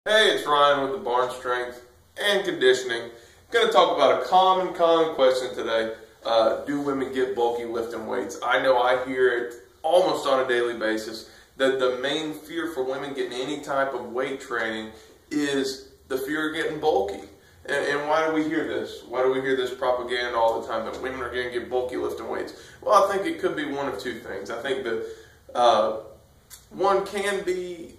Hey, it's Ryan with the Barn Strength and Conditioning. Going to talk about a common question today. Do women get bulky lifting weights? I know I hear it almost on a daily basis that the main fear for women getting any type of weight training is the fear of getting bulky. And why do we hear this? Why do we hear this propaganda all the time that women are going to get bulky lifting weights? Well, I think it could be one of two things. I think that one can be,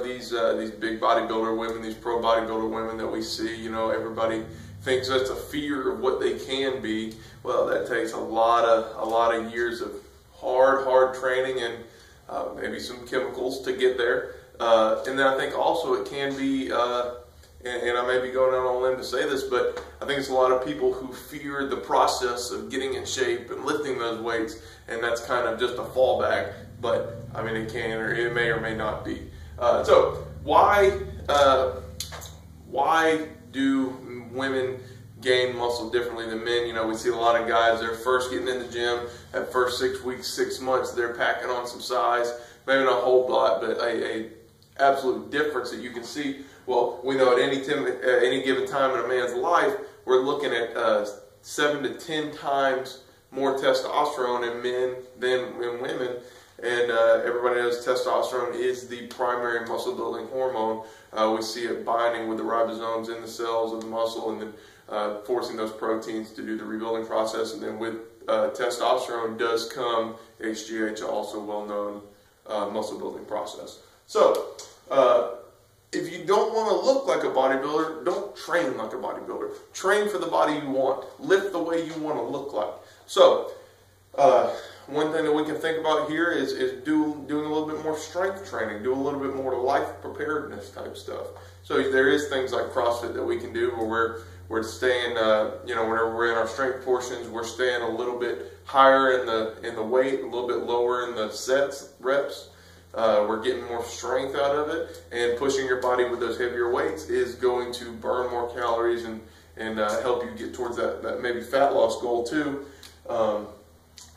these big bodybuilder women, these pro bodybuilder women that we see. Everybody thinks that's a fear of what they can be. Well, that takes a lot of years of hard training and maybe some chemicals to get there. And then I think also it can be, and I may be going out on a limb to say this, but I think it's a lot of people who fear the process of getting in shape and lifting those weights, and that's kind of just a fallback. But I mean, it can, or it may or may not be. So why do women gain muscle differently than men? We see a lot of guys, they're first getting in the gym, at first 6 weeks, 6 months, they're packing on some size, maybe not a whole lot, but a absolute difference that you can see. Well, we know at any given time in a man's life, we're looking at 7 to 10 times more testosterone in men than in women. And everybody knows testosterone is the primary muscle building hormone. We see it binding with the ribosomes in the cells of the muscle and then forcing those proteins to do the rebuilding process. And then with testosterone does come HGH, also well-known muscle building process. So if you don't want to look like a bodybuilder, don't train like a bodybuilder. Train for the body you want. Lift the way you want to look like. So one thing that we can think about here is doing a little bit more strength training, do a little bit more life preparedness type stuff. So there is things like CrossFit that we can do where we're staying, whenever we're in our strength portions, we're staying a little bit higher in the weight, a little bit lower in the reps. We're getting more strength out of it, and pushing your body with those heavier weights is going to burn more calories and help you get towards that maybe fat loss goal too.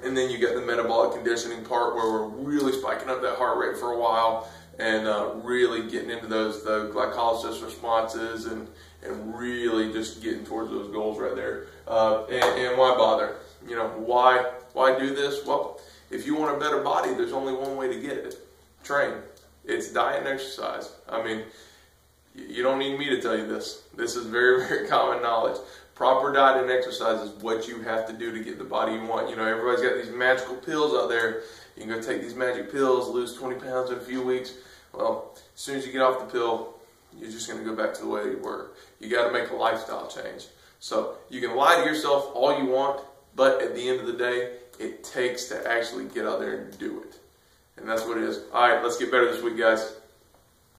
And then you get the metabolic conditioning part where we're really spiking up that heart rate for a while and really getting into the glycolysis responses and really just getting towards those goals right there. And why bother? Why do this? Well, if you want a better body, there's only one way to get it. Train. It's diet and exercise. I mean, you don't need me to tell you this. This is very common knowledge. Proper diet and exercise is what you have to do to get the body you want. Everybody's got these magical pills out there. You can go take these magic pills, lose 20 pounds in a few weeks. Well, as soon as you get off the pill, you're just going to go back to the way you were. You got to make a lifestyle change. So you can lie to yourself all you want, but at the end of the day, it takes to actually get out there and do it. And that's what it is. All right, let's get better this week, guys.